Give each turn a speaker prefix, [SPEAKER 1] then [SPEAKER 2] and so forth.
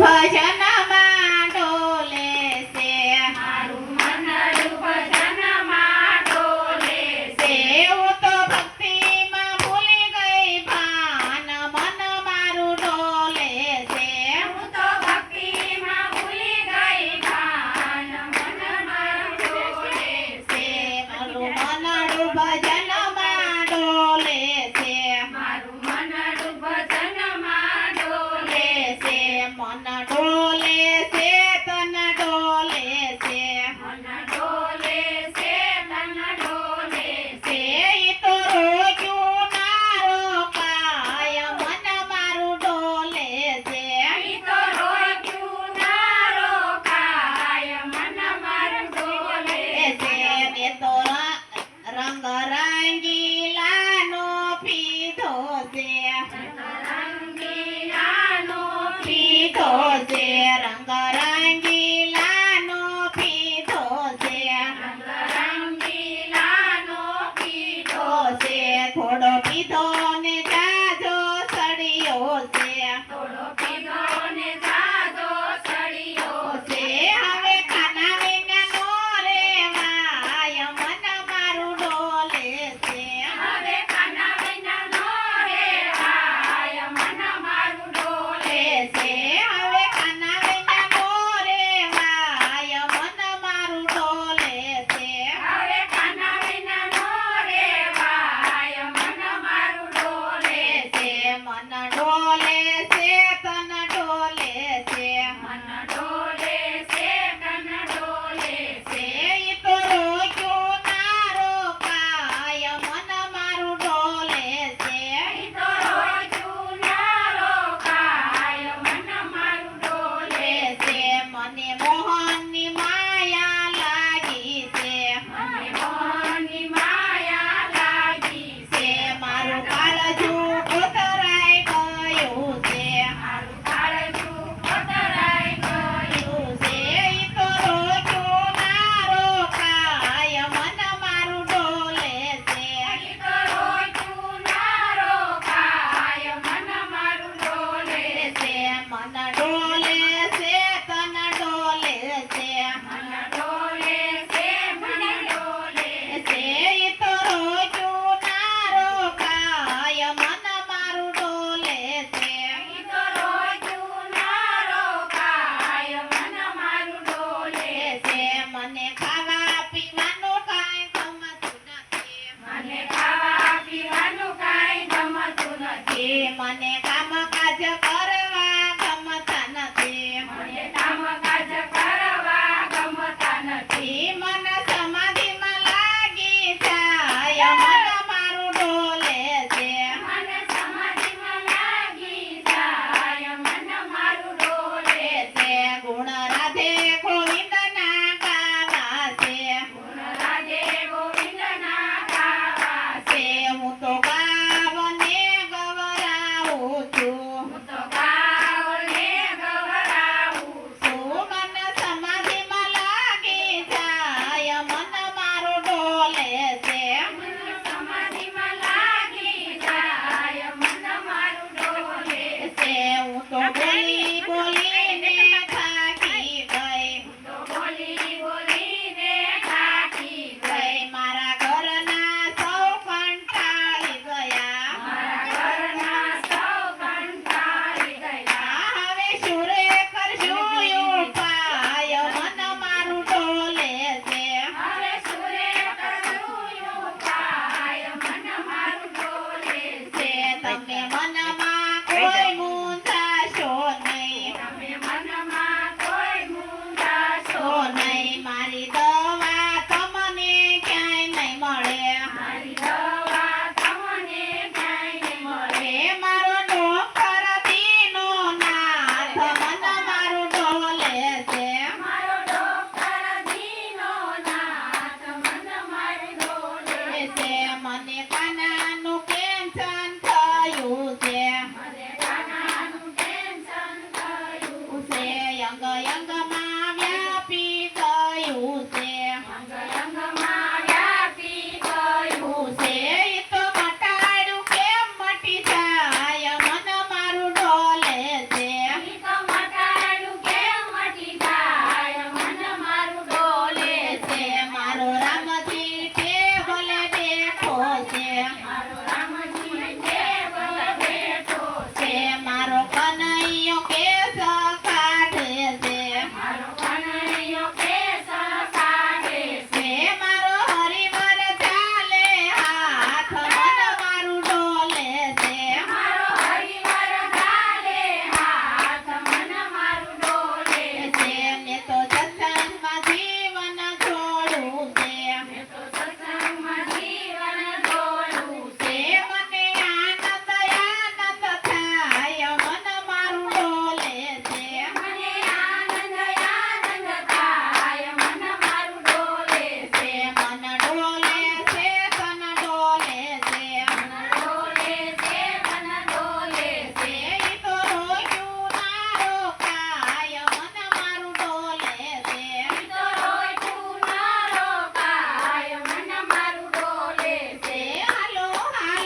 [SPEAKER 1] ભજનમાં ડોલે છે
[SPEAKER 2] મારું મનડું ભજનમાં ડોલે છે.
[SPEAKER 1] હું તો ભક્તિમાં ભૂલી ગઈ ભાન મન મારું ડોલે છે
[SPEAKER 2] હું તો ભક્તિમાં ભૂલી ગઈ ભાન મન મારું ડોલે છે.
[SPEAKER 1] મારું મનડું ભજનમાં ડોલે છે
[SPEAKER 2] મારું મનડું ભજનમાં ડોલે છે.
[SPEAKER 1] મન ડોલે છે તન ડોલે છે
[SPEAKER 2] મન ડોલે છે તન ડોલે છે.
[SPEAKER 1] ઈ તો રોગ્યું ના રોકાય મન મારું ડોલે છે
[SPEAKER 2] ઈ તો રોક્યું ના રોકાય મન મારું ડોલે છે.
[SPEAKER 1] મેં તો રંગ રંગીલાનો પીધો છે
[SPEAKER 2] રંગીલાનો
[SPEAKER 1] પીધો છે રંગ રંગીલાનો પીધો છે
[SPEAKER 2] રંગીલાનો પીધો
[SPEAKER 1] છે થોડો પીધો ને જાજો સળિયો છે
[SPEAKER 2] થોડો પીધો ને જાજો સળિયો
[SPEAKER 1] છે હવે ખાના વિના નો રેવાય મન મારું ડોલે છે
[SPEAKER 2] હવે ખાના વિના નો રેવાય મન મારું ડોલે
[SPEAKER 1] છે હવે ખાના વિના નો રેવાય મન મારું ડોલે છે
[SPEAKER 2] હવે ખાના વિના નો રેવાય મન મારું ડોલે
[SPEAKER 1] છે મન ડોલે છે તન ડોલે છે
[SPEAKER 2] મન ડોલે છે તન ડોલે
[SPEAKER 1] છે ઈ તો રોક્યું ના રોકાય મન મારું ડોલે છે
[SPEAKER 2] ઈ તો રોજું ના રોકાય મન મારું ડોલે
[SPEAKER 1] છે મને મોહનની માયા લાગી છે
[SPEAKER 2] મને મોહની માયા લાગી
[SPEAKER 1] છે મારું કાળજું કોતરાઈ ગયું છે
[SPEAKER 2] મારું કાળજું કોતરાઈ ગયું
[SPEAKER 1] છે ઈ તો રોક્યું ના રોકાય મન મારું ડોલે છે
[SPEAKER 2] ઈ તો રોજું ના રોકાય મન મારું ડોલે
[SPEAKER 1] છે મન ડોલે છે તન ડોલે છે
[SPEAKER 2] મન ડોલે છે મન ડોલે
[SPEAKER 1] છે ઈ તો રોક્યું ના રોકાય મન મારું ડોલે છે
[SPEAKER 2] ઈ તો રોજું ના રોકાય મન મારું ડોલે
[SPEAKER 1] છે મને ખાવા પીવાનું કાંઈ ગમતું નથી
[SPEAKER 2] મને ખાવા પીવાનું કાંઈ ગમતું નથી
[SPEAKER 1] મને કામકાજ કરવા ગમતા નથી
[SPEAKER 2] મને કામકાજ કરવા ગમતા નથી
[SPEAKER 1] મન સમાધિમાં લાગી જાય મન મારું ડોલે છે
[SPEAKER 2] મને સમાધિમાં લાગી જાય મન મારું ડોલે
[SPEAKER 1] છે ગુણ રાધે ગોવિંદના ગાવા છે
[SPEAKER 2] ગુણ રાધે ગોવિંદના ગાવા
[SPEAKER 1] છે હું તો ગાવને ગવરાવું છું
[SPEAKER 2] હું તો ગાવને ગવરાવું
[SPEAKER 1] છું મન સમાધિમાં લાગી જાય મન મારું ડોલે છે
[SPEAKER 2] મને સમાધિમાં લાગી જાય મન મારું ડોલે
[SPEAKER 1] છે હું તો બોલી બોલીને થાકી ગઈ
[SPEAKER 2] તો બોલી બોલીને થાકી ગઈ
[SPEAKER 1] ગઈ મારા ઘરના સૌ કંટાળી ગયા
[SPEAKER 2] મારા ઘરના સૌ કંટાળી ગયા
[SPEAKER 1] હવે શું રે કરશું ઉપાય મન મારું ડોલે છે
[SPEAKER 2] હવે સુરે કરશું ઉપાય મન મારું ડોલે
[SPEAKER 1] છે તમે મનમાં કોઈ મૂંઝાશો નહીં
[SPEAKER 2] તમે મનમાં કોઈ મૂંઝાશો
[SPEAKER 1] તો નહીં મારી દવા તમને ક્યાંય નહીં મળે
[SPEAKER 2] મારી દવા તમને ક્યાંય નહીં મળે
[SPEAKER 1] હે મારો ડોક્ટર દીનો નાથ મન મારું ડોલે છે
[SPEAKER 2] મારો ડોક્ટર દીનો નાથ મન મારું ડોલે
[SPEAKER 1] છે મને કાનાનું કેન્સર થયું છે
[SPEAKER 2] મને કાનાનું ટેન્શન થયું
[SPEAKER 1] છે અંગ અંગ